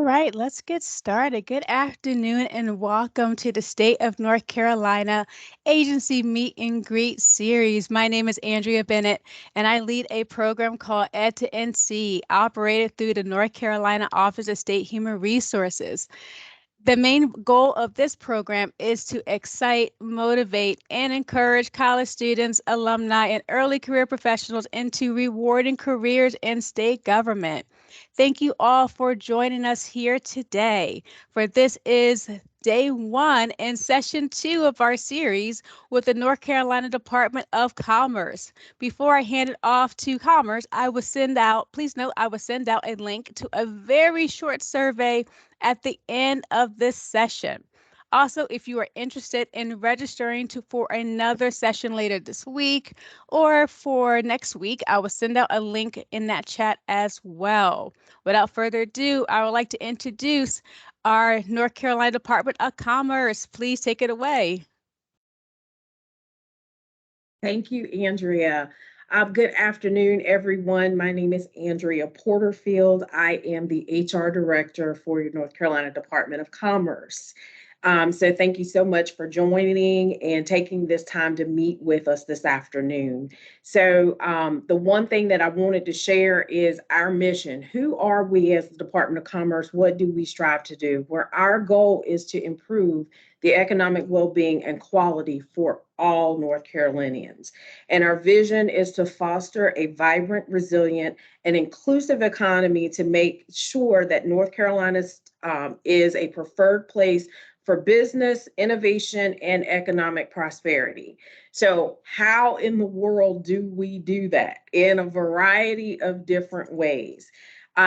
right, let's get started. Good afternoon and welcome to the State of North Carolina Agency Meet and Greet series. My name is Andrea Bennett and I lead a program called Ed to NC, operated through the North Carolina Office of State Human Resources. The main goal of this program is to excite, motivate, and encourage college students, alumni, and early career professionals into rewarding careers in state government. Thank you all for joining us here today. For this is day one in session two of our series with the North Carolina Department of Commerce. Before I hand it off to Commerce, I will send out, please note, I will send out a link to a very short survey at the end of this session. Also, if you are interested in registering for another session later this week or for next week, I will send out a link in that chat as well. Without further ado, I would like to introduce our North Carolina Department of Commerce. Please take it away. Thank you, Andrea. Good afternoon, everyone. My name is Andrea Porterfield. I am the HR Director for your North Carolina Department of Commerce. So thank you so much for joining and taking this time to meet with us this afternoon. So the one thing that I wanted to share is our mission. Who are we as the Department of Commerce? What do we strive to do? Where our goal is to improve the economic well-being and quality for all North Carolinians. And our vision is to foster a vibrant, resilient, and inclusive economy to make sure that North Carolina is a preferred place for business, innovation, and economic prosperity. So how in the world do we do that? In a variety of different ways.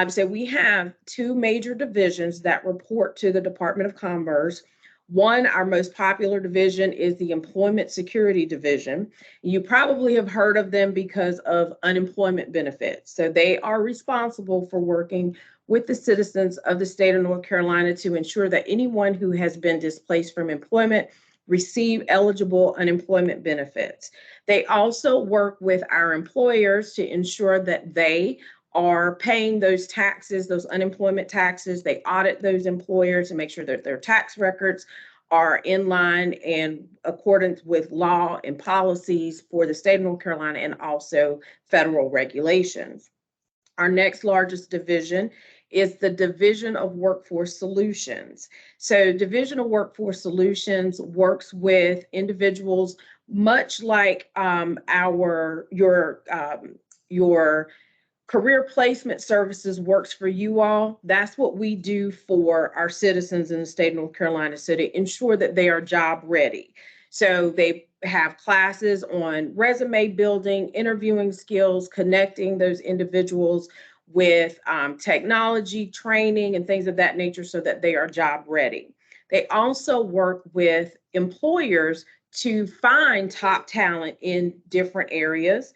So we have two major divisions that report to the Department of Commerce. One, our most popular division is the Employment Security Division. You probably have heard of them because of unemployment benefits. So they are responsible for working with the citizens of the state of North Carolina to ensure that anyone who has been displaced from employment receive eligible unemployment benefits. They also work with our employers to ensure that they are paying those taxes, those unemployment taxes. They audit those employers to make sure that their tax records are in line and accordance with law and policies for the state of North Carolina and also federal regulations. Our next largest division is the Division of Workforce Solutions. So Division of Workforce Solutions works with individuals much like your career placement services works for you all. That's what we do for our citizens in the state of North Carolina, so to ensure that they are job ready. So they have classes on resume building, interviewing skills, connecting those individuals with technology training and things of that nature so that they are job ready. They also work with employers to find top talent in different areas.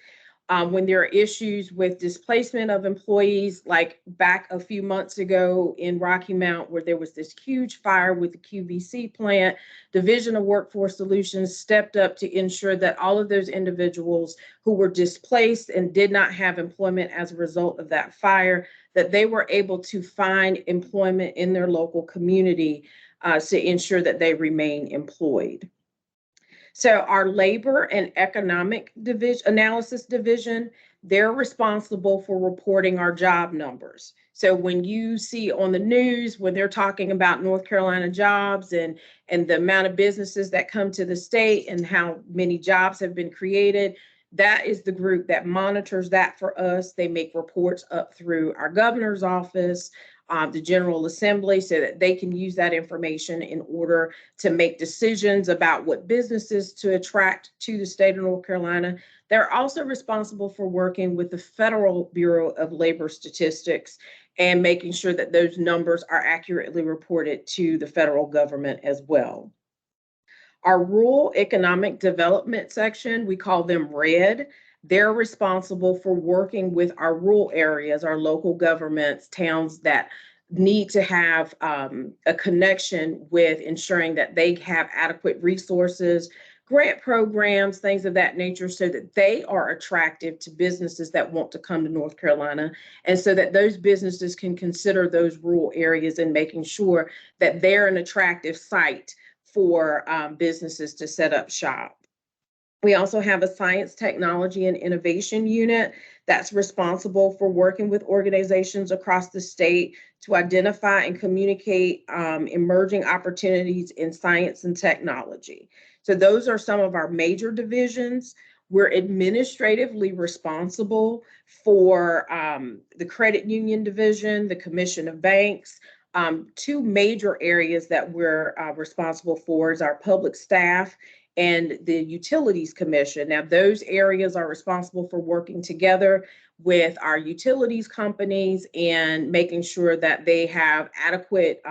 When there are issues with displacement of employees, like back a few months ago in Rocky Mount, where there was this huge fire with the QVC plant, Division of Workforce Solutions stepped up to ensure that all of those individuals who were displaced and did not have employment as a result of that fire, that they were able to find employment in their local community to ensure that they remain employed. So our labor and economic analysis division, they're responsible for reporting our job numbers. So when you see on the news, when they're talking about North Carolina jobs and the amount of businesses that come to the state and how many jobs have been created, that is the group that monitors that for us. They make reports up through our governor's office, the General Assembly, so that they can use that information in order to make decisions about what businesses to attract to the state of North Carolina. They're also responsible for working with the Federal Bureau of Labor Statistics and making sure that those numbers are accurately reported to the federal government as well. Our Rural Economic Development section, we call them RED. They're responsible for working with our rural areas, our local governments, towns that need to have a connection with ensuring that they have adequate resources, grant programs, things of that nature, so that they are attractive to businesses that want to come to North Carolina, and so that those businesses can consider those rural areas and making sure that they're an attractive site for businesses to set up shop. We also have a science, technology, and innovation unit that's responsible for working with organizations across the state to identify and communicate emerging opportunities in science and technology. So those are some of our major divisions. We're administratively responsible for the credit union division, the Commission of Banks. Two major areas that we're responsible for is our public staff and the Utilities Commission. Now, those areas are responsible for working together with our utilities companies and making sure that they have adequate,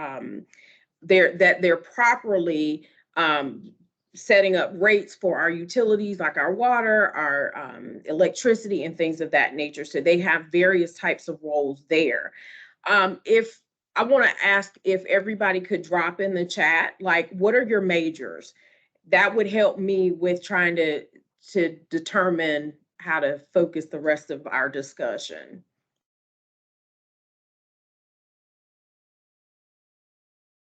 they're properly setting up rates for our utilities, like our water, our electricity, and things of that nature. So they have various types of roles there. If I want to ask if everybody could drop in the chat, like, what are your majors? That would help me with trying to determine how to focus the rest of our discussion.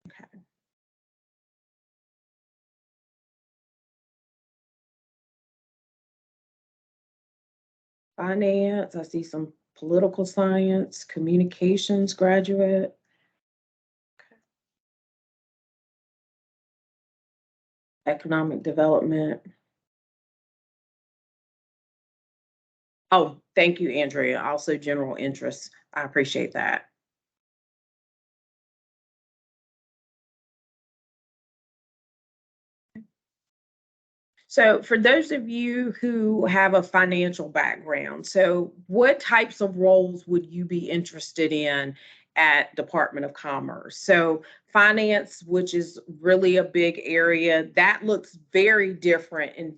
Okay. Finance, I see some political science, communications graduate. Economic development. Oh, thank you, Andrea. Also general interest. I appreciate that. So for those of you who have a financial background, so what types of roles would you be interested in at Department of Commerce? So finance, which is really a big area, that looks very different in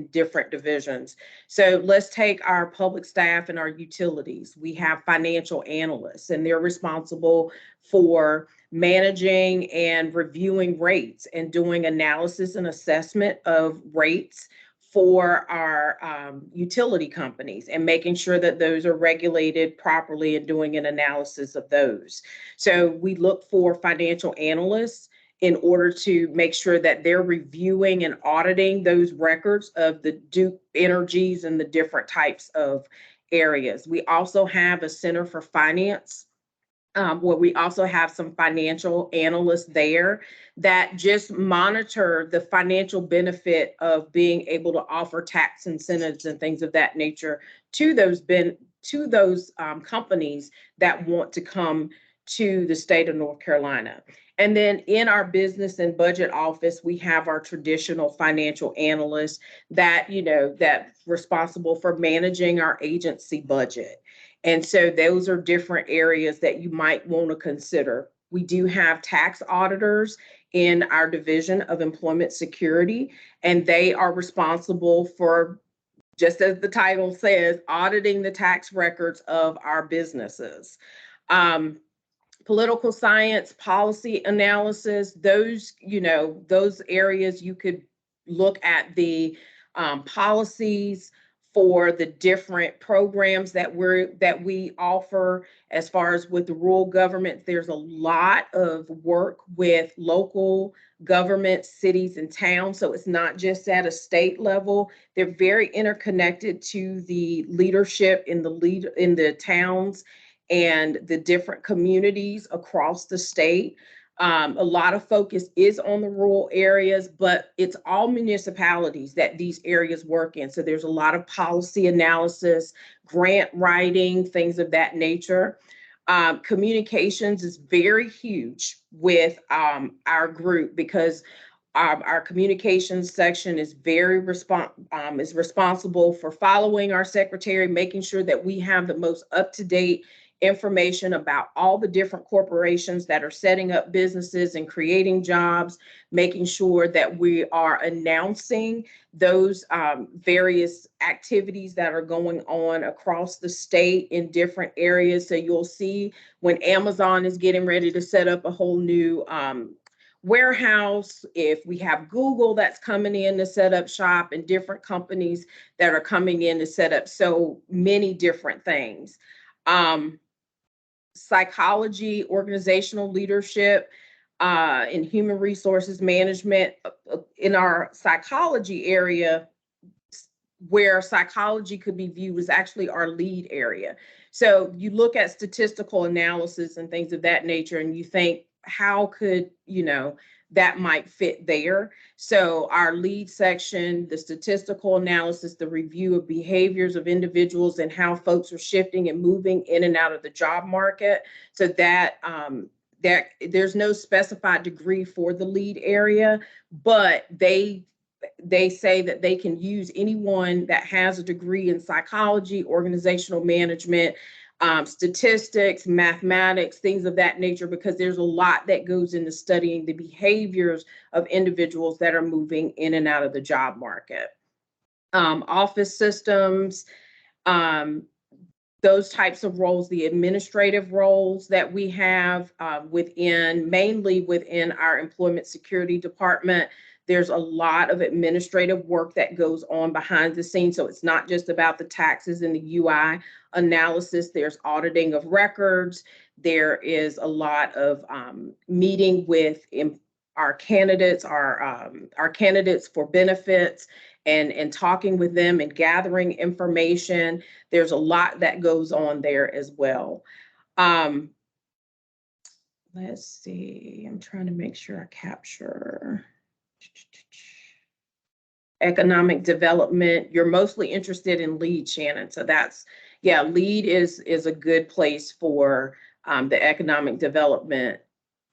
different divisions. So let's take our public staff and our utilities. We have financial analysts, and they're responsible for managing and reviewing rates and doing analysis and assessment of rates for our utility companies and making sure that those are regulated properly and doing an analysis of those. So we look for financial analysts in order to make sure that they're reviewing and auditing those records of the Duke Energies and the different types of areas. We also have a Center for Finance, where we also have some financial analysts there that just monitor the financial benefit of being able to offer tax incentives and things of that nature to those companies that want to come to the state of North Carolina. And then in our business and budget office, we have our traditional financial analysts that, that's responsible for managing our agency budget. And so those are different areas that you might want to consider. We do have tax auditors in our Division of Employment Security, and they are responsible for, just as the title says, auditing the tax records of our businesses. Political science, policy analysis, those areas you could look at the policies for the different programs that we offer. As far as with the rural government, there's a lot of work with local government, cities and towns. So it's not just at a state level. They're very interconnected to the leadership in the towns and the different communities across the state. A lot of focus is on the rural areas, but it's all municipalities that these areas work in. So there's a lot of policy analysis, grant writing, things of that nature. Communications is very huge with our group because our communications section is is responsible for following our secretary, making sure that we have the most up-to-date information about all the different corporations that are setting up businesses and creating jobs, making sure that we are announcing those various activities that are going on across the state in different areas. So you'll see when Amazon is getting ready to set up a whole new warehouse, if we have Google that's coming in to set up shop, and different companies that are coming in to set up so many different things. Psychology, organizational leadership, in human resources management. In our psychology area, where psychology could be viewed as actually our lead area. So you look at statistical analysis and things of that nature, and you think, how could, that might fit there? So our lead section, the statistical analysis, the review of behaviors of individuals and how folks are shifting and moving in and out of the job market. So that there's no specified degree for the lead area, but they say that they can use anyone that has a degree in psychology, organizational management, statistics, mathematics, things of that nature, because there's a lot that goes into studying the behaviors of individuals that are moving in and out of the job market. Office systems, those types of roles, the administrative roles that we have mainly within our employment security department. There's a lot of administrative work that goes on behind the scenes. So it's not just about the taxes and the UI analysis. There's auditing of records. There is a lot of meeting with our candidates, our candidates for benefits, and talking with them and gathering information. There's a lot that goes on there as well. Let's see, I'm trying to make sure I capture economic development. You're mostly interested in lead, Shannon. So that's, yeah, lead is a good place for the economic development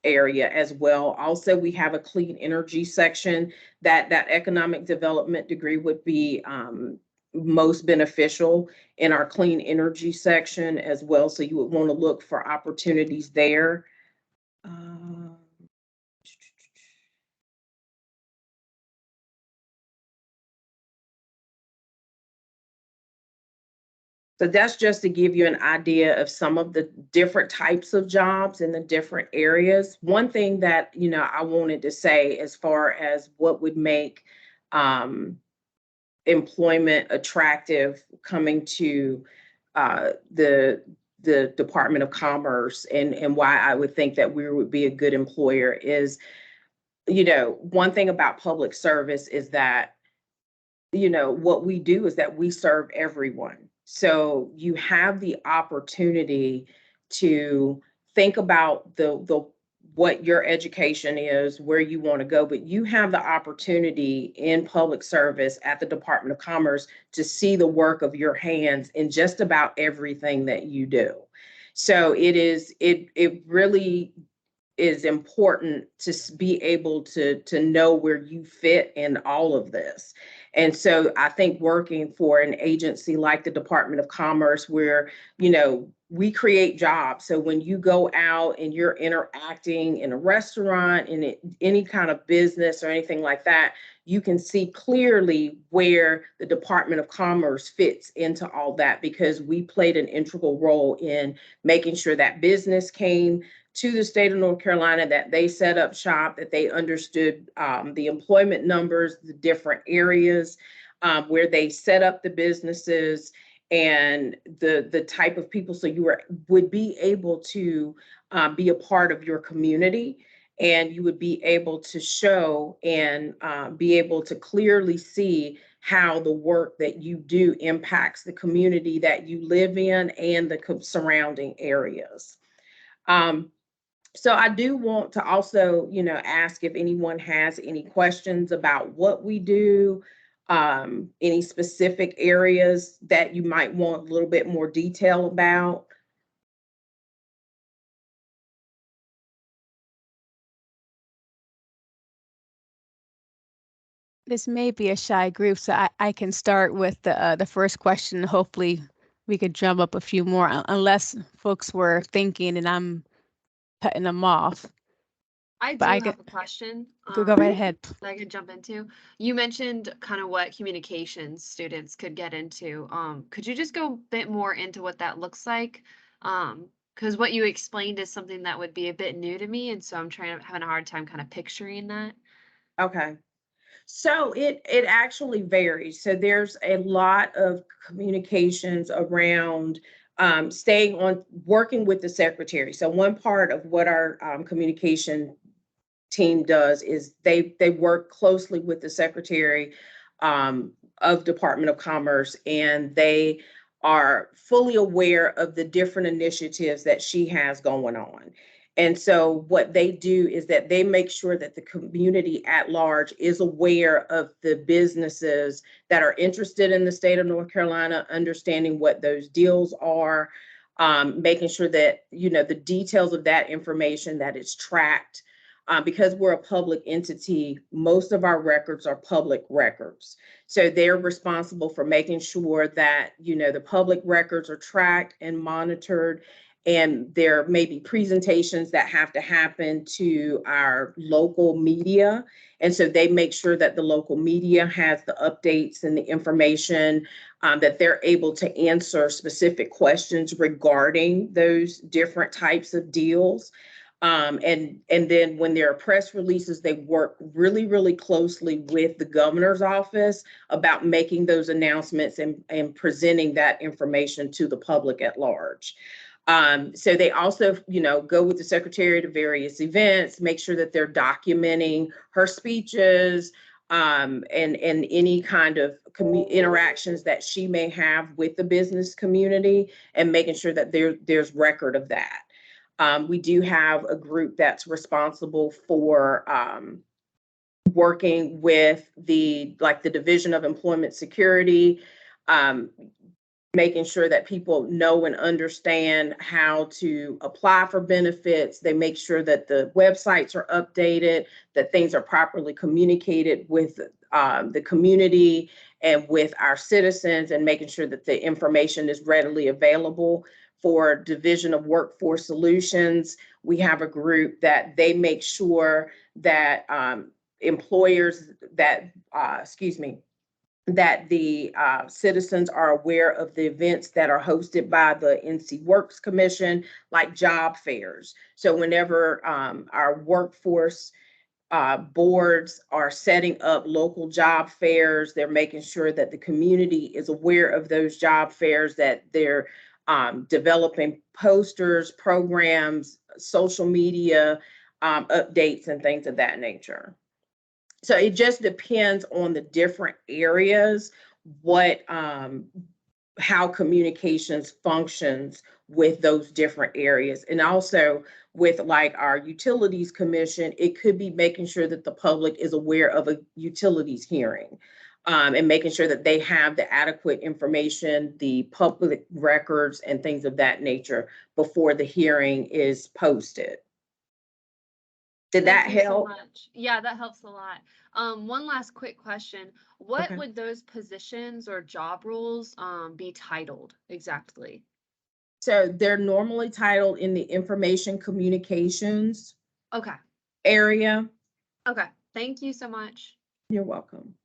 area as well. Also, we have a clean energy section that economic development degree would be most beneficial in our clean energy section as well. So you would want to look for opportunities there. So that's just to give you an idea of some of the different types of jobs in the different areas. One thing that, I wanted to say as far as what would make employment attractive coming to the Department of Commerce, and why I would think that we would be a good employer is, one thing about public service is that, what we do is that we serve everyone. So you have the opportunity to think about the what your education is, where you want to go, but you have the opportunity in public service at the Department of Commerce to see the work of your hands in just about everything that you do. So it really is important to be able to know where you fit in all of this. And so I think working for an agency like the Department of Commerce, where, we create jobs. So when you go out and you're interacting in a restaurant, in any kind of business or anything like that, you can see clearly where the Department of Commerce fits into all that, because we played an integral role in making sure that business came to the state of North Carolina, that they set up shop, that they understood the employment numbers, the different areas where they set up the businesses, and the type of people. So you would be able to be a part of your community, and you would be able to show and be able to clearly see how the work that you do impacts the community that you live in and the surrounding areas. So I do want to also, ask if anyone has any questions about what we do, any specific areas that you might want a little bit more detail about. This may be a shy group, so I can start with the first question. Hopefully we could drum up a few more, unless folks were thinking and I'm cutting them off. I But do I have a question. go right ahead. That I could jump into. You mentioned kind of what communications students could get into. Could you just go a bit more into what that looks like? Because what you explained is something that would be a bit new to me, and so having a hard time kind of picturing that. Okay. So it actually varies. So there's a lot of communications around staying on working with the secretary. So one part of what our communication team does is they work closely with the secretary of Department of Commerce, and they are fully aware of the different initiatives that she has going on. And so what they do is that they make sure that the community at large is aware of the businesses that are interested in the state of North Carolina, understanding what those deals are, making sure that, you know, the details of that information, that it's tracked. Because we're a public entity, most of our records are public records. So they're responsible for making sure that, you know, the public records are tracked and monitored. And there may be presentations that have to happen to our local media. And so they make sure that the local media has the updates and the information, that they're able to answer specific questions regarding those different types of deals. And then when there are press releases, they work really, really closely with the governor's office about making those announcements and presenting that information to the public at large. So they also, you know, go with the secretary to various events, make sure that they're documenting her speeches, and any kind of interactions that she may have with the business community, and making sure that there's record of that. We do have a group that's responsible for working with the Division of Employment Security, making sure that people know and understand how to apply for benefits. They make sure that the websites are updated, that things are properly communicated with the community and with our citizens, and making sure that the information is readily available. For Division of Workforce Solutions, we have a group that they make sure that employers that, that the citizens are aware of the events that are hosted by the NC Works Commission, like job fairs. So whenever our workforce boards are setting up local job fairs, they're making sure that the community is aware of those job fairs, that they're developing posters, programs, social media updates, and things of that nature. So it just depends on the different areas, what how communications functions with those different areas. And also with like our utilities commission, it could be making sure that the public is aware of a utilities hearing, and making sure that they have the adequate information, the public records and things of that nature before the hearing is posted. Did that Thank you so help? much. Yeah, that helps a lot. One last quick question. What Okay. would those positions or job roles be titled exactly? So they're normally titled in the information communications Okay. area. Okay. Thank you so much. You're welcome.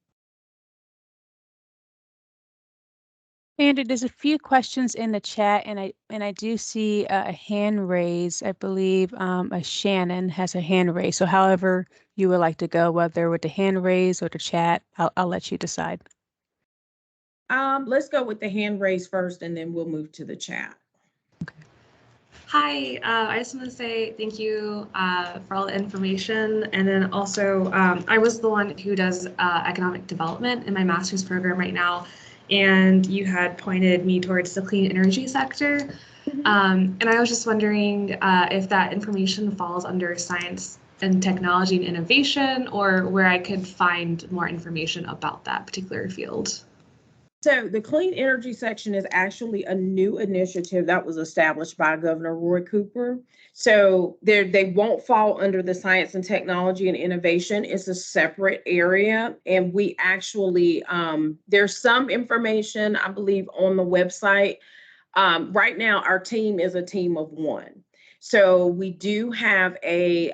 Andrew, there's a few questions in the chat, and I do see a hand raise. I believe a Shannon has a hand raise. So however you would like to go, whether with the hand raise or the chat, I'll let you decide. Let's go with the hand raise first, and then we'll move to the chat. Hi, I just want to say thank you for all the information. And then also, I was the one who does economic development in my master's program right now. And you had pointed me towards the clean energy sector. And I was just wondering if that information falls under science and technology and innovation, or where I could find more information about that particular field. So the clean energy section is actually a new initiative that was established by Governor Roy Cooper. So they won't fall under the science and technology and innovation. It's a separate area. And we actually, there's some information, I believe, on the website. Right now, our team is a team of one. So we do have a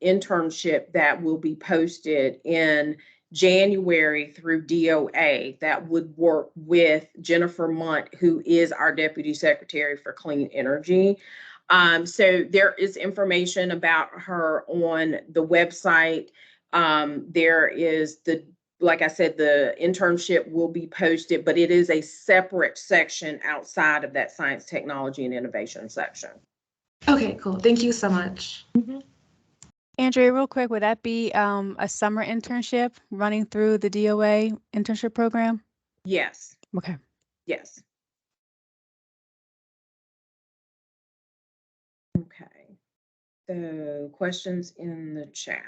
internship that will be posted in January through DOA that would work with Jennifer Munt, who is our Deputy Secretary for Clean Energy. So there is information about her on the website. There is like I said, the internship will be posted, but it is a separate section outside of that science, technology, and innovation section. Okay, cool. Thank you so much. Andrea, real quick, would that be a summer internship running through the DOA internship program? Yes, Okay. yes. Okay. So questions in the chat.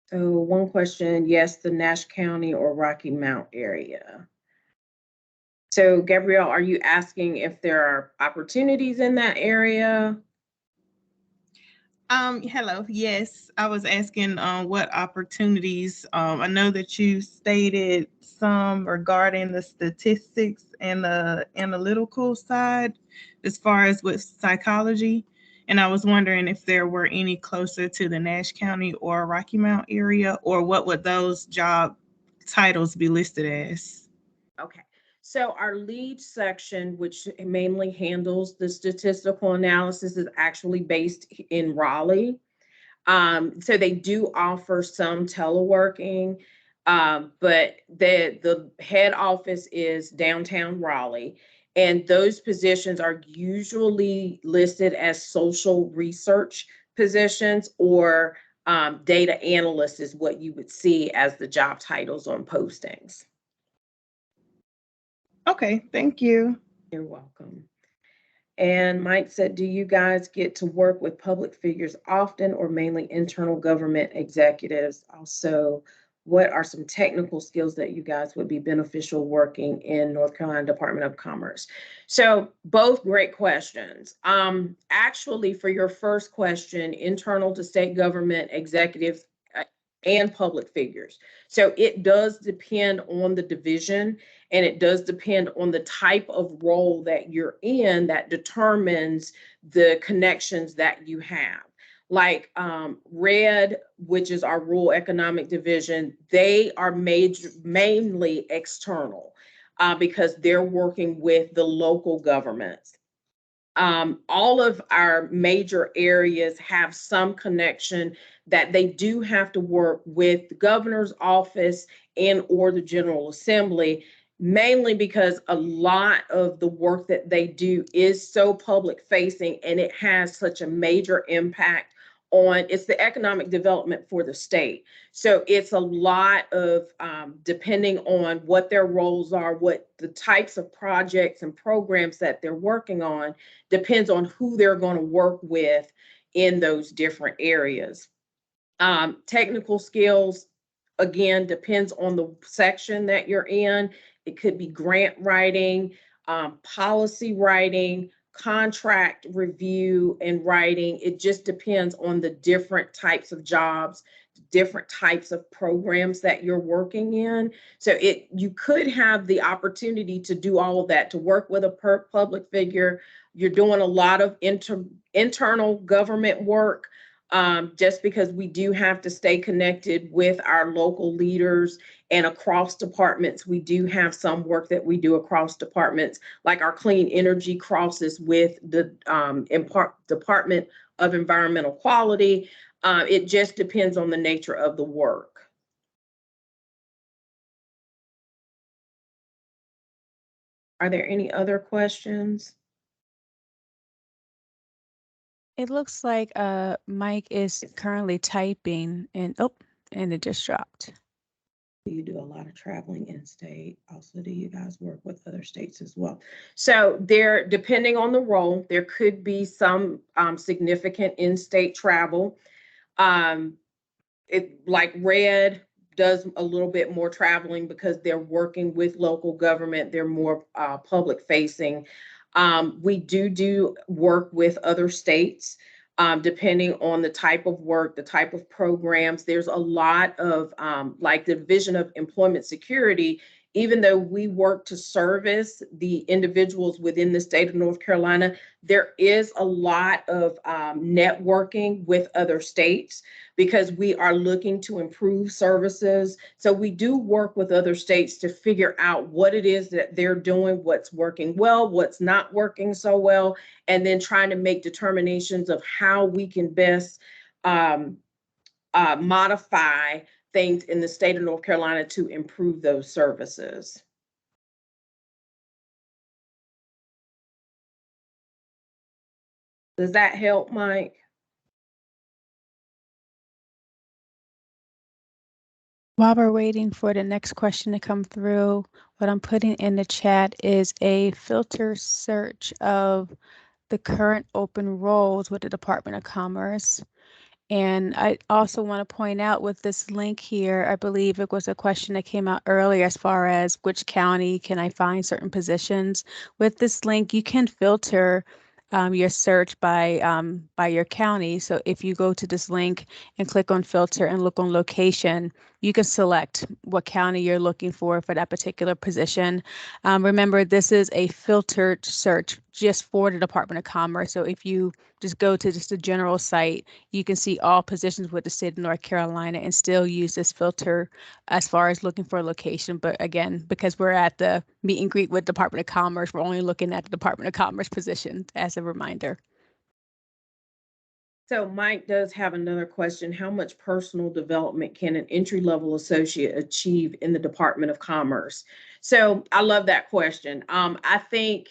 So one question, yes, the Nash County or Rocky Mount area. So Gabrielle, are you asking if there are opportunities in that area? Hello. Yes, I was asking what opportunities. I know that you stated some regarding the statistics and the analytical side as far as with psychology. And I was wondering if there were any closer to the Nash County or Rocky Mount area, or what would those job titles be listed as? Okay. So our lead section, which mainly handles the statistical analysis, is actually based in Raleigh. So they do offer some teleworking, but the head office is downtown Raleigh, and those positions are usually listed as social research positions, or data analyst is what you would see as the job titles on postings. Okay, thank you. You're welcome. And Mike said, do you guys get to work with public figures often, or mainly internal government executives? Also, what are some technical skills that you guys would be beneficial working in North Carolina Department of Commerce? So both great questions. Actually, for your first question, internal to state government executives and public figures. So it does depend on the division, and it does depend on the type of role that you're in that determines the connections that you have. Like RED, which is our Rural Economic Division, they are mainly external because they're working with the local governments. All of our major areas have some connection that they do have to work with the governor's office and or the General Assembly, mainly because a lot of the work that they do is so public facing, and it has such a major impact on, it's the economic development for the state. So it's a lot of, depending on what their roles are, what the types of projects and programs that they're working on, depends on who they're going to work with in those different areas. Technical skills, again, depends on the section that you're in. It could be grant writing, policy writing, contract review and writing. It just depends on the different types of jobs, different types of programs that you're working in. So you could have the opportunity to do all of that, to work with a public figure. You're doing a lot of internal government work, just because we do have to stay connected with our local leaders, and across departments, we do have some work that we do across departments, like our clean energy crosses with the Department of Environmental Quality. It just depends on the nature of the work. Are there any other questions? It looks like Mike is currently typing, and it just dropped. You do a lot of traveling in state. Also, do you guys work with other states as well? So there, depending on the role, there could be some significant in-state travel. Like RED does a little bit more traveling because they're working with local government. They're more public facing. We do work with other states, depending on the type of work, the type of programs. There's a lot of, like the Division of Employment Security, even though we work to service the individuals within the state of North Carolina, there is a lot of networking with other states, because we are looking to improve services. So we do work with other states to figure out what it is that they're doing, what's working well, what's not working so well, and then trying to make determinations of how we can best modify things in the state of North Carolina to improve those services. Does that help, Mike? While we're waiting for the next question to come through, what I'm putting in the chat is a filter search of the current open roles with the Department of Commerce. And I also want to point out with this link here, I believe it was a question that came out earlier as far as which county can I find certain positions. With this link, you can filter your search by your county. So if you go to this link and click on filter and look on location, you can select what county you're looking for that particular position. Remember, this is a filtered search just for the Department of Commerce. So if you just go to just the general site, you can see all positions with the state of North Carolina and still use this filter as far as looking for a location. But again, because we're at the meet and greet with Department of Commerce, we're only looking at the Department of Commerce position as a reminder. So Mike does have another question. How much personal development can an entry-level associate achieve in the Department of Commerce? So I love that question. I think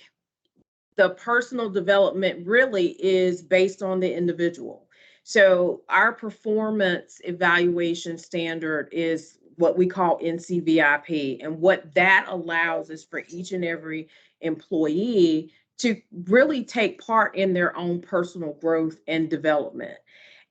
the personal development really is based on the individual. So our performance evaluation standard is what we call NCVIP. And what that allows is for each and every employee to really take part in their own personal growth and development.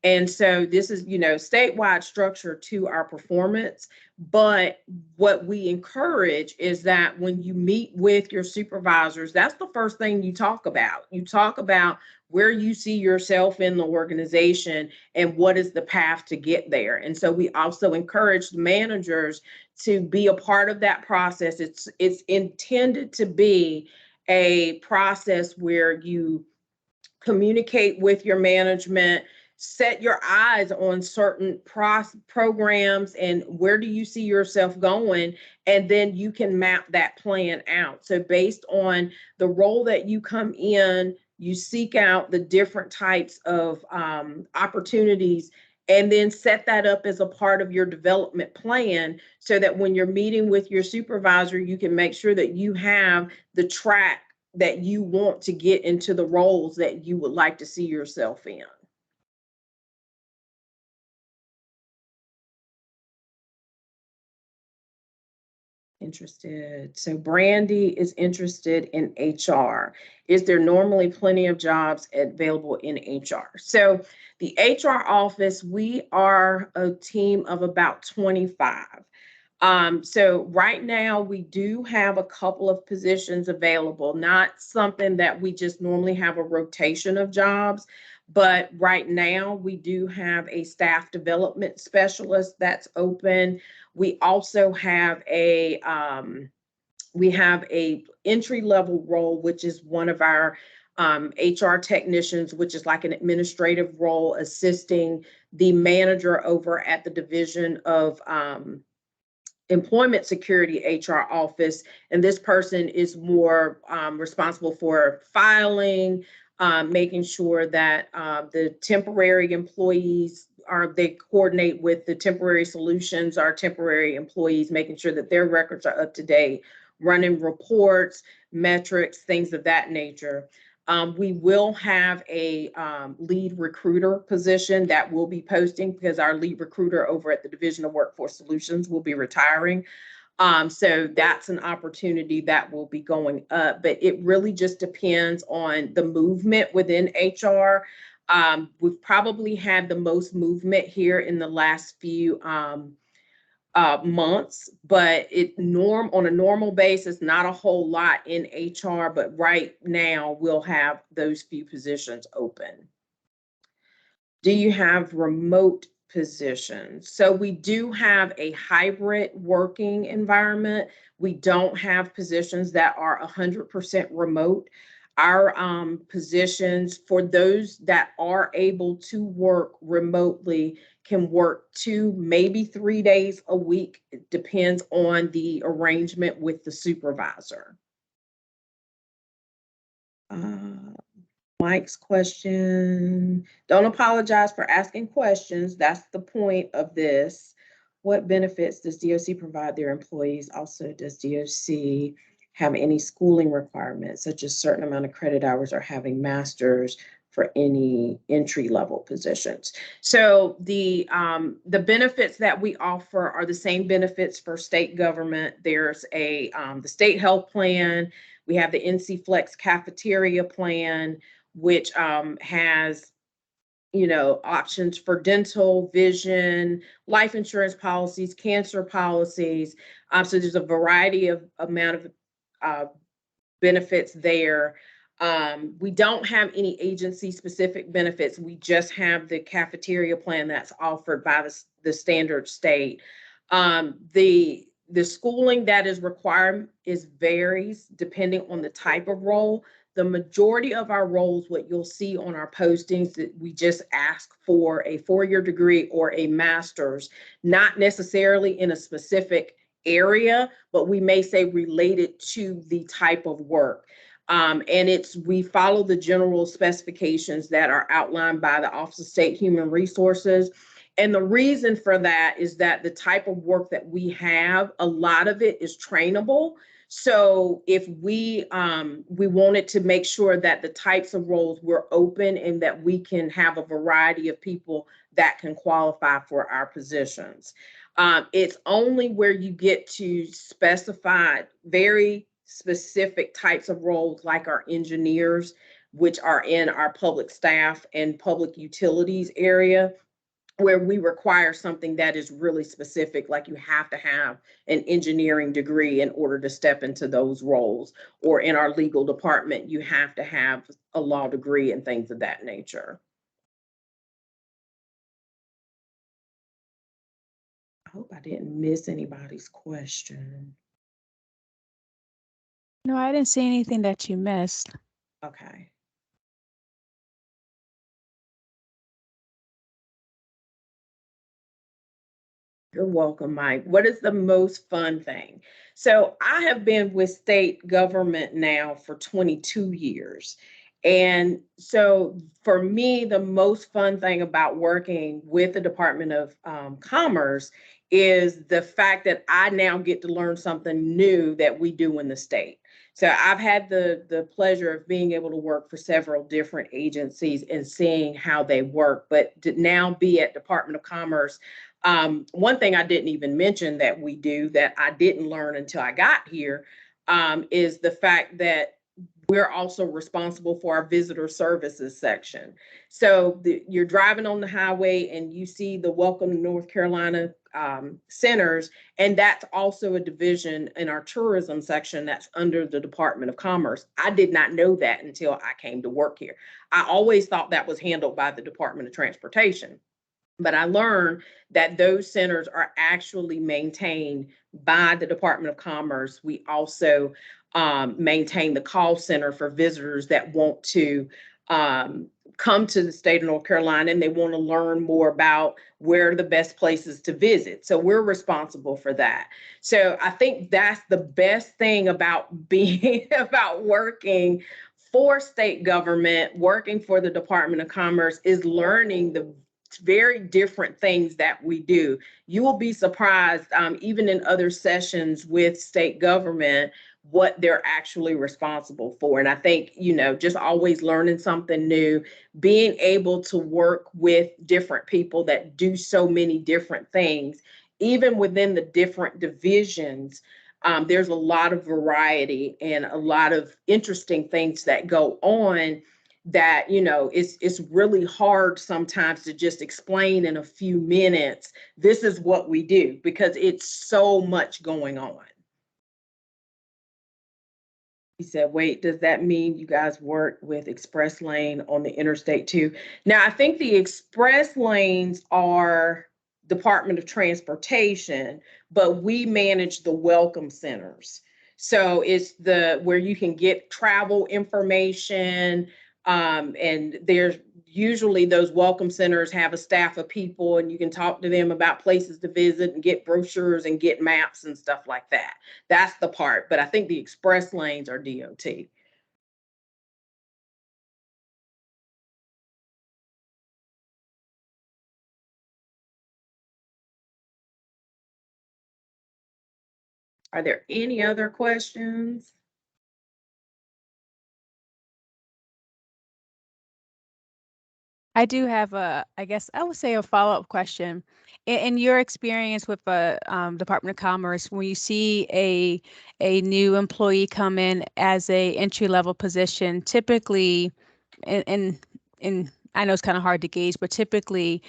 And so this is, statewide structure to our performance. But what we encourage is that when you meet with your supervisors, that's the first thing you talk about. You talk about where you see yourself in the organization and what is the path to get there. And so we also encourage the managers to be a part of that process. It's intended to be a process where you communicate with your management, set your eyes on certain programs and where do you see yourself going, and then you can map that plan out. So based on the role that you come in, you seek out the different types of opportunities and then set that up as a part of your development plan so that when you're meeting with your supervisor, you can make sure that you have the track that you want to get into the roles that you would like to see yourself in. Interested. So Brandy is interested in HR. Is there normally plenty of jobs available in HR? So the HR office, we are a team of about 25. So right now we do have a couple of positions available, not something that we just normally have a rotation of jobs, but right now we do have a staff development specialist that's open. We also have a entry level role, which is one of our HR technicians, which is like an administrative role assisting the manager over at the Division of Employment Security HR office. And this person is more responsible for filing, making sure that the temporary employees they coordinate with the temporary solutions, our temporary employees, making sure that their records are up to date, running reports, metrics, things of that nature. We will have a lead recruiter position that we'll be posting because our lead recruiter over at the Division of Workforce Solutions will be retiring. So that's an opportunity that will be going up, but it really just depends on the movement within HR. We've probably had the most movement here in the last few months, but on a normal basis, not a whole lot in HR, but right now we'll have those few positions open. Do you have remote positions? So we do have a hybrid working environment. We don't have positions that are 100% remote. Our positions for those that are able to work remotely can work 2, maybe 3 days a week. It depends on the arrangement with the supervisor. Mike's question, don't apologize for asking questions. That's the point of this. What benefits does DOC provide their employees? Also, does DOC have any schooling requirements, such as certain amount of credit hours or having masters for any entry-level positions? So the benefits that we offer are the same benefits for state government. There's the state health plan. We have the NC Flex cafeteria plan, which has, options for dental, vision, life insurance policies, cancer policies. So there's a variety of amount of benefits there. We don't have any agency specific benefits. We just have the cafeteria plan that's offered by the standard state. The schooling that is required varies depending on the type of role. The majority of our roles, what you'll see on our postings, that we just ask for a 4-year degree or a master's, not necessarily in a specific area, but we may say related to the type of work. And we follow the general specifications that are outlined by the Office of State Human Resources. And the reason for that is that the type of work that we have, a lot of it is trainable. So if we wanted to make sure that the types of roles were open and that we can have a variety of people that can qualify for our positions. It's only where you get to specify very specific types of roles, like our engineers, which are in our public staff and public utilities area, where we require something that is really specific, like you have to have an engineering degree in order to step into those roles. Or in our legal department, you have to have a law degree and things of that nature. I hope I didn't miss anybody's question. No, I didn't see anything that you missed. Okay. You're welcome, Mike. What is the most fun thing? So I have been with state government now for 22 years. And so for me, the most fun thing about working with the Department of Commerce is the fact that I now get to learn something new that we do in the state. So I've had the pleasure of being able to work for several different agencies and seeing how they work, but to now be at Department of Commerce. One thing I didn't even mention that we do that I didn't learn until I got here is the fact that we're also responsible for our visitor services section. So you're driving on the highway and you see the Welcome to North Carolina centers, and that's also a division in our tourism section that's under the Department of Commerce. I did not know that until I came to work here. I always thought that was handled by the Department of Transportation. But I learned that those centers are actually maintained by the Department of Commerce. We also maintain the call center for visitors that want to come to the state of North Carolina and they want to learn more about where are the best places to visit. So we're responsible for that. So I think that's the best thing about being about working for state government, working for the Department of Commerce, is learning the very different things that we do. You will be surprised, even in other sessions with state government, what they're actually responsible for. And I think, just always learning something new, being able to work with different people that do so many different things, even within the different divisions. There's a lot of variety and a lot of interesting things that go on that, it's really hard sometimes to just explain in a few minutes, this is what we do, because it's so much going on. He said, wait, does that mean you guys work with express lane on the interstate too? Now, I think the express lanes are Department of Transportation, but we manage the welcome centers. So it's where you can get travel information, And there's usually those welcome centers have a staff of people, and you can talk to them about places to visit and get brochures and get maps and stuff like that. That's the part. But I think the express lanes are DOT. Are there any other questions? I do have I guess I would say a follow-up question. In your experience with the Department of Commerce, when you see a new employee come in as a entry-level position, typically, and I know it's kind of hard to gauge, but typically,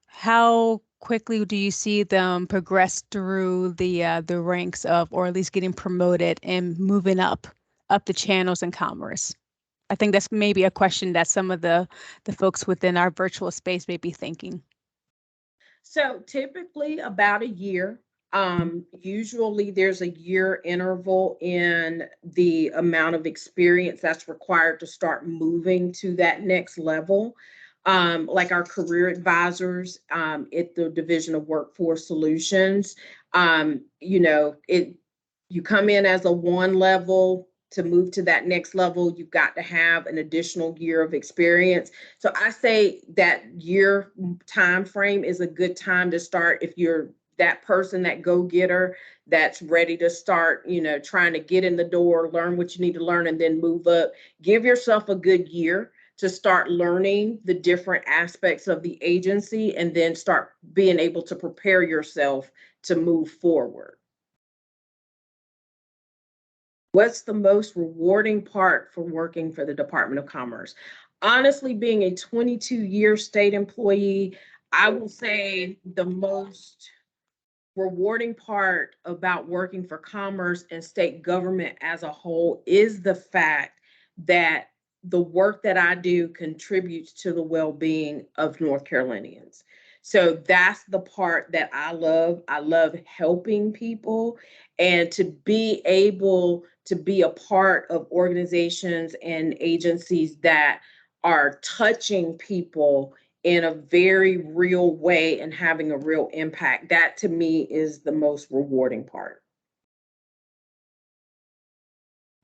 how quickly do you see them progress through the ranks of, or at least getting promoted and moving up the channels in commerce? I think that's maybe a question that some of the folks within our virtual space may be thinking. So typically about a year. Usually there's a year interval in the amount of experience that's required to start moving to that next level. Like our career advisors at the Division of Workforce Solutions, you come in as a 1 level. To move to that next level, you've got to have an additional year of experience. So I say that year time frame is a good time to start if you're that person, that go-getter that's ready to start, trying to get in the door, learn what you need to learn, and then move up. Give yourself a good year to start learning the different aspects of the agency, and then start being able to prepare yourself to move forward. What's the most rewarding part for working for the Department of Commerce? Honestly, being a 22-year state employee, I will say the most rewarding part about working for Commerce and state government as a whole is the fact that the work that I do contributes to the well-being of North Carolinians. So that's the part that I love. I love helping people, and to be able to be a part of organizations and agencies that are touching people in a very real way and having a real impact. That to me is the most rewarding part.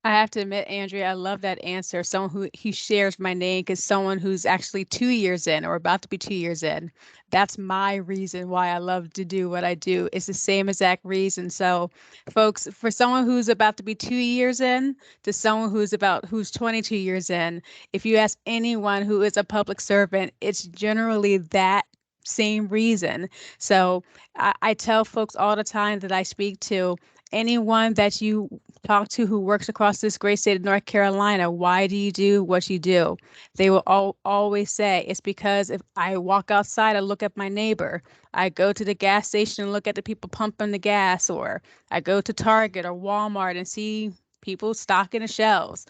I have to admit, Andrea, I love that answer. Someone who shares my name, because someone who's actually 2 years in or about to be 2 years in. That's my reason why I love to do what I do. It's the same exact reason. So folks, for someone who's about to be 2 years in to someone who's 22 years in, if you ask anyone who is a public servant, it's generally that same reason. So I tell folks all the time that I speak to, anyone that you talk to who works across this great state of North Carolina, why do you do what you do? They will always say, it's because if I walk outside, I look at my neighbor. I go to the gas station and look at the people pumping the gas, or I go to Target or Walmart and see people stocking the shelves.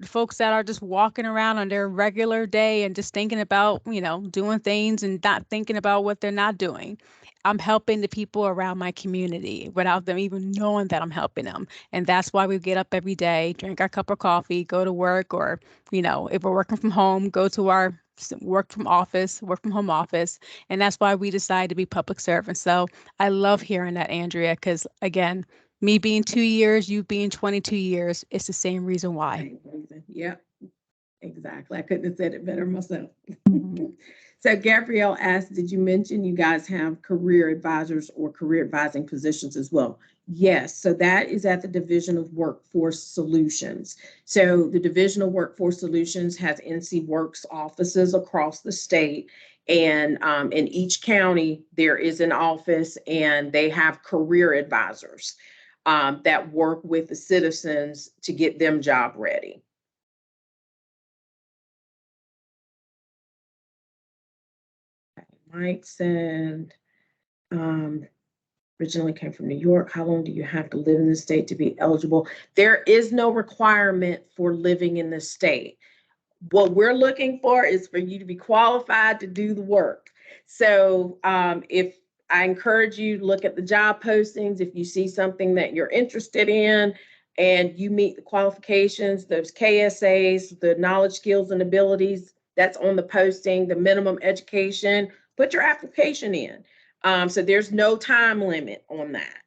Folks that are just walking around on their regular day and just thinking about, doing things and not thinking about what they're not doing. I'm helping the people around my community without them even knowing that I'm helping them. And that's why we get up every day, drink our cup of coffee, go to work, or, if we're working from home, go to our work from home office. And that's why we decide to be public servants. So I love hearing that, Andrea, because again, me being 2 years, you being 22 years, it's the same reason why. Yeah, exactly. I couldn't have said it better myself. Mhm. So Gabrielle asked, did you mention you guys have career advisors or career advising positions as well? Yes, so that is at the Division of Workforce Solutions. So the Division of Workforce Solutions has NC Works offices across the state. And in each county, there is an office, and they have career advisors that work with the citizens to get them job ready. Mike said, originally came from New York. How long do you have to live in the state to be eligible? There is no requirement for living in the state. What we're looking for is for you to be qualified to do the work. So if I encourage you to look at the job postings, if you see something that you're interested in and you meet the qualifications, those KSAs, the knowledge, skills, and abilities that's on the posting, the minimum education, put your application in. So there's no time limit on that.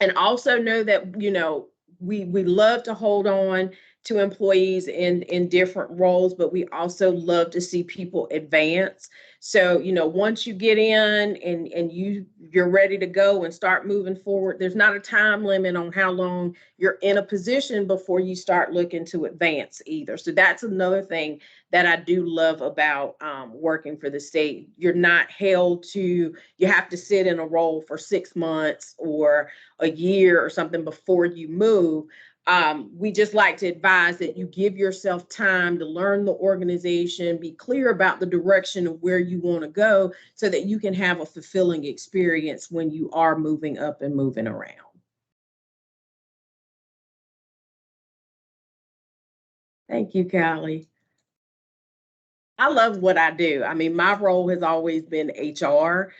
And also know that, you know, we love to hold on to employees in different roles, but we also love to see people advance. So, you know, once you get in and you're ready to go and start moving forward, there's not a time limit on how long you're in a position before you start looking to advance either. So that's another thing that I do love about working for the state. You're not held to, you have to sit in a role for 6 months or a year or something before you move. We just like to advise that you give yourself time to learn the organization, be clear about the direction of where you want to go so that you can have a fulfilling experience when you are moving up and moving around. Thank you, Callie. I love what I do. I mean, my role has always been HR.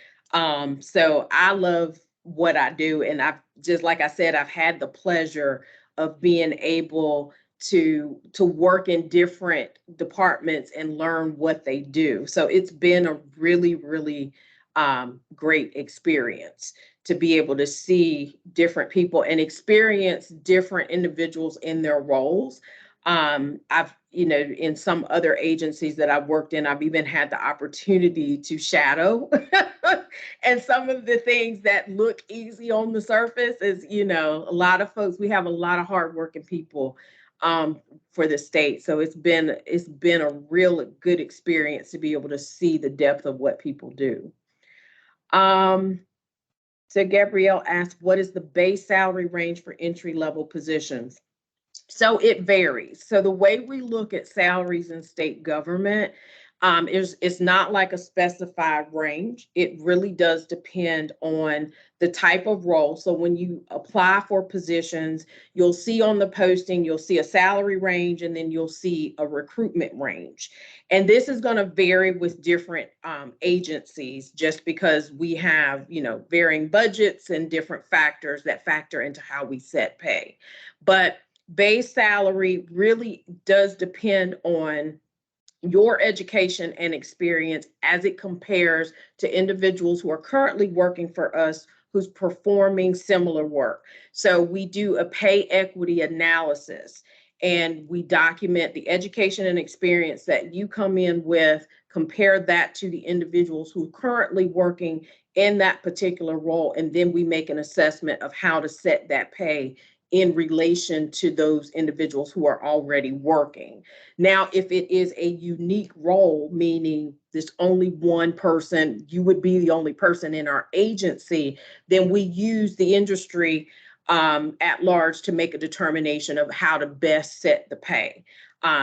So I love what I do. And I've just, like I said, I've had the pleasure of being able to work in different departments and learn what they do. So it's been a really, really great experience to be able to see different people and experience different individuals in their roles. I've, you know, in some other agencies that I've worked in, I've even had the opportunity to shadow. And some of the things that look easy on the surface is, you know, a lot of folks, we have a lot of hardworking people for the state. So it's been a real good experience to be able to see the depth of what people do. So Gabrielle asked, what is the base salary range for entry-level positions? So it varies. So the way we look at salaries in state government it's not like a specified range. It really does depend on the type of role. So when you apply for positions, you'll see on the posting, you'll see a salary range, and then you'll see a recruitment range. And this is going to vary with different agencies just because we have, you know, varying budgets and different factors that factor into how we set pay. But base salary really does depend on your education and experience as it compares to individuals who are currently working for us who's performing similar work. So we do a pay equity analysis and we document the education and experience that you come in with, compare that to the individuals who are currently working in that particular role, and then we make an assessment of how to set that pay in relation to those individuals who are already working. Now, if it is a unique role, meaning there's only one person, you would be the only person in our agency, then we use the industry at large to make a determination of how to best set the pay.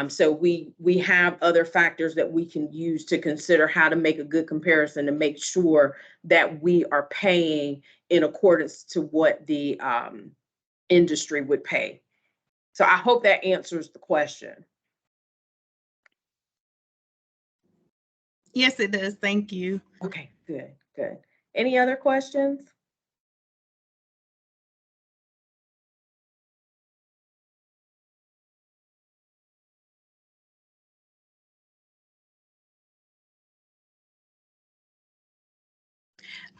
So we have other factors that we can use to consider how to make a good comparison to make sure that we are paying in accordance to what the industry would pay. So I hope that answers the question. Yes, it does. Thank you. Okay, good, good. Any other questions?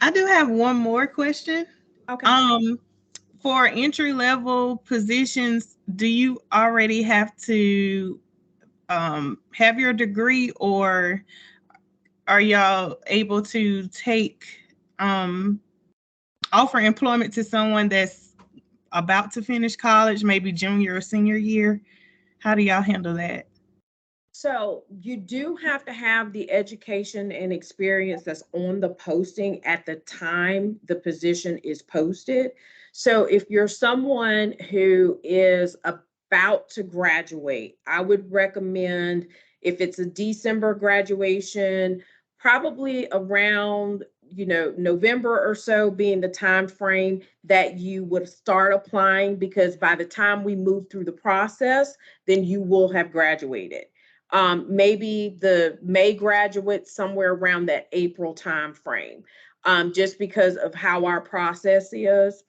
I do have one more question. Okay. For entry-level positions, do you already have to have your degree, or are y'all able to take offer employment to someone that's about to finish college, maybe junior or senior year? How do y'all handle that? So you do have to have the education and experience that's on the posting at the time the position is posted. So if you're someone who is about to graduate, I would recommend, if it's a December graduation, probably around, you know, November or so being the time frame that you would start applying, because by the time we move through the process, then you will have graduated. Maybe the May graduates somewhere around that April time frame, just because of how our process is.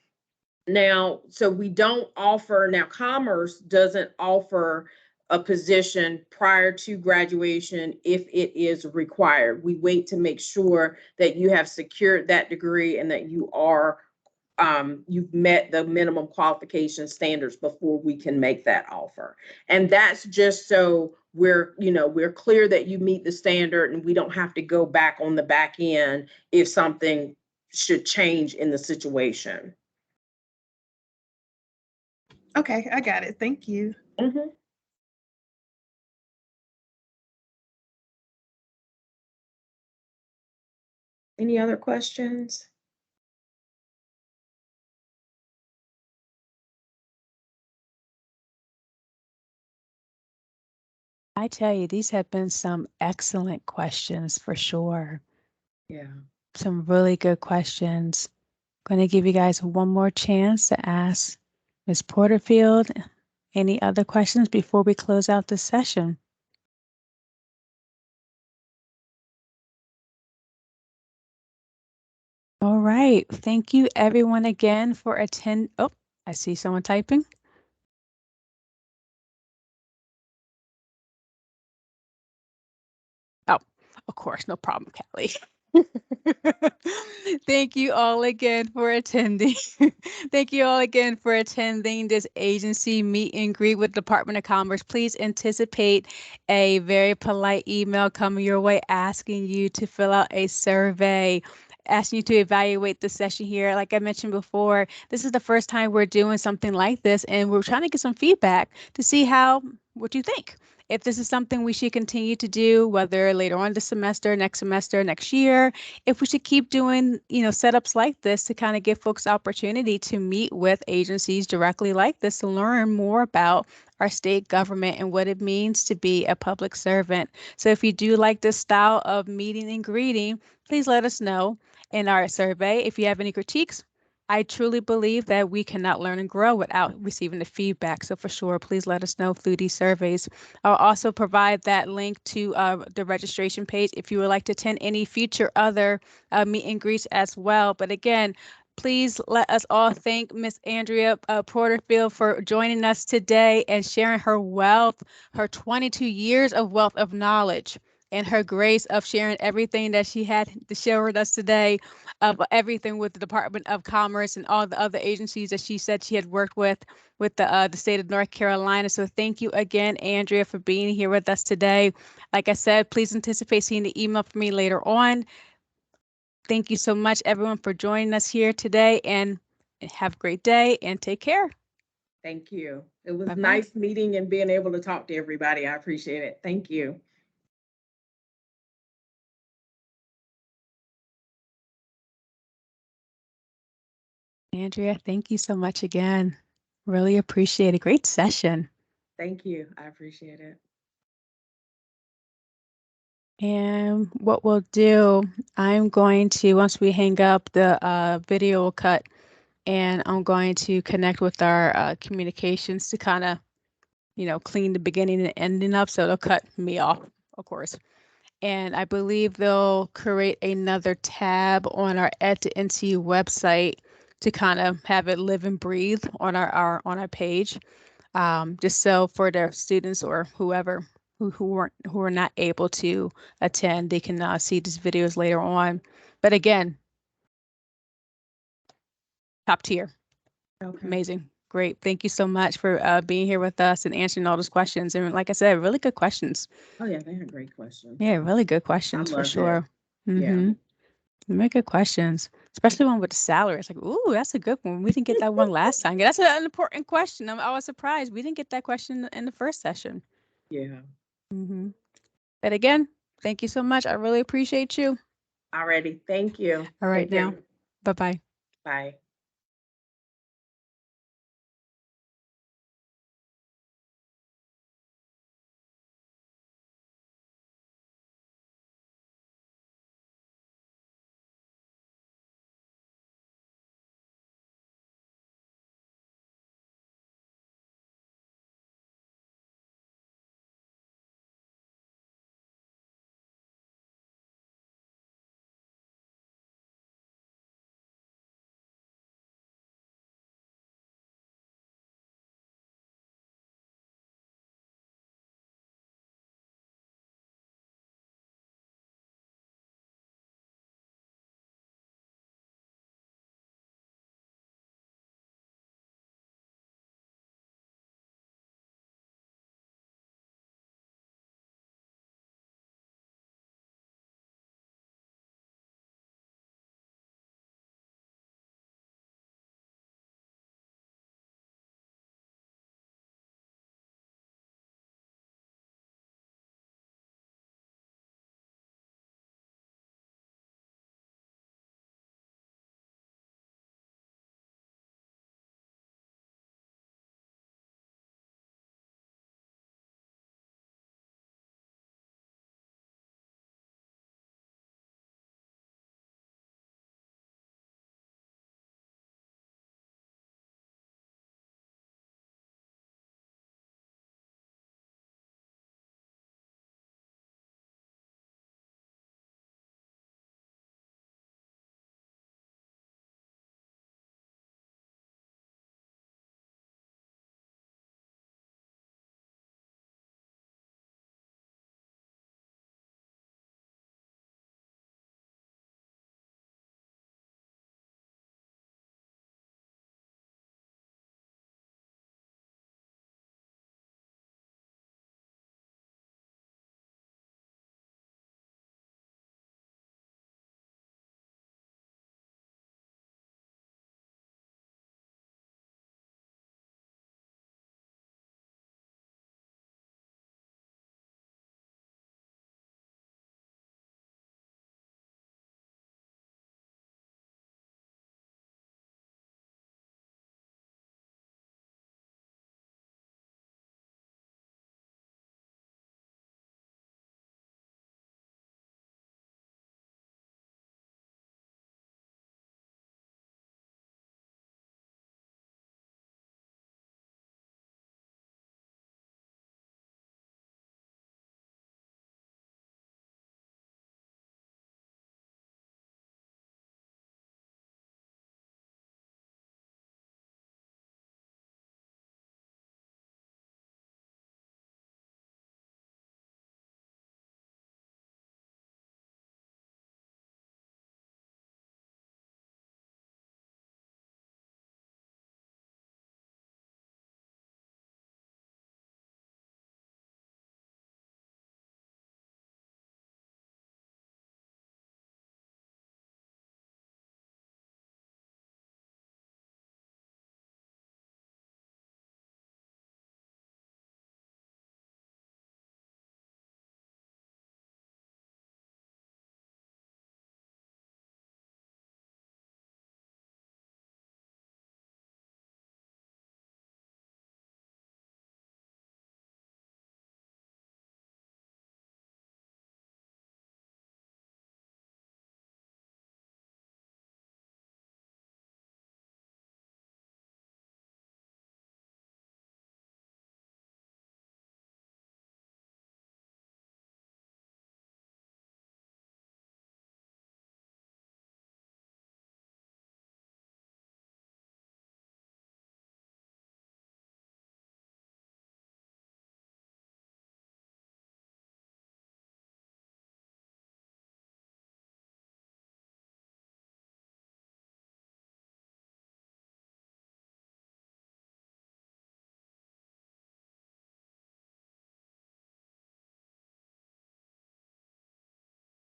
Now, so we don't offer, now Commerce doesn't offer a position prior to graduation if it is required. We wait to make sure that you have secured that degree and that you are, you've met the minimum qualification standards before we can make that offer. And that's just so we're clear that you meet the standard and we don't have to go back on the back end if something should change in the situation. Okay, I got it. Thank you. Mhm. Any other questions? I tell you, these have been some excellent questions for sure. Yeah. Some really good questions. Going to give you guys one more chance to ask Ms. Porterfield any other questions before we close out this session. All right. Thank you everyone again for attending. Oh, I see someone typing. Oh, of course, no problem, Kelly. Thank you all again for attending. Thank you all again for attending this agency meet and greet with Department of Commerce. Please anticipate a very polite email coming your way asking you to fill out a survey, asking you to evaluate the session here. Like I mentioned before, this is the first time we're doing something like this, and we're trying to get some feedback to see what you think. If this is something we should continue to do, whether later on this semester, next year, if we should keep doing, setups like this to kind of give folks opportunity to meet with agencies directly like this to learn more about our state government and what it means to be a public servant. So if you do like this style of meeting and greeting, please let us know in our survey. If you have any critiques, I truly believe that we cannot learn and grow without receiving the feedback. So for sure, please let us know through these surveys. I'll also provide that link to the registration page if you would like to attend any future other meet and greets as well. But again, please let us all thank Miss Andrea Porterfield for joining us today and sharing her wealth, her 22 years of wealth of knowledge, and her grace of sharing everything that she had to share with us today, of everything with the Department of Commerce and all the other agencies that she said she had worked with the state of North Carolina. So thank you again, Andrea, for being here with us today. Like I said, please anticipate seeing the email from me later on. Thank you so much, everyone, for joining us here today, and have a great day and take care. Thank you. It was Bye-bye. nice meeting and being able to talk to everybody. I appreciate it. Thank you. Andrea, thank you so much again. Really appreciate it. Great session. Thank you. I appreciate it. And what we'll do, I'm going to, once we hang up, the video will cut, and I'm going to connect with our communications to kind of, clean the beginning and ending up. So it'll cut me off, of course. And I believe they'll create another tab on our Ed2NC website to kind of have it live and breathe on our page, just so for their students or whoever who are not able to attend, they can see these videos later on. But again, top tier. Okay. Amazing. Great. Thank you so much for being here with us and answering all those questions. And like I said, really good questions. Oh, yeah, they had great questions. Yeah, really good questions for loved it. sure. Yeah. Mm-hmm. Very good questions, especially one with the salary. It's like, ooh, that's a good one. We didn't get that one last time. That's an important question. I was surprised we didn't get that question in the first session. Yeah. Mm-hmm. But again, thank you so much. I really appreciate you. Alrighty. Thank you. All right Take care. now. Bye-bye. Bye.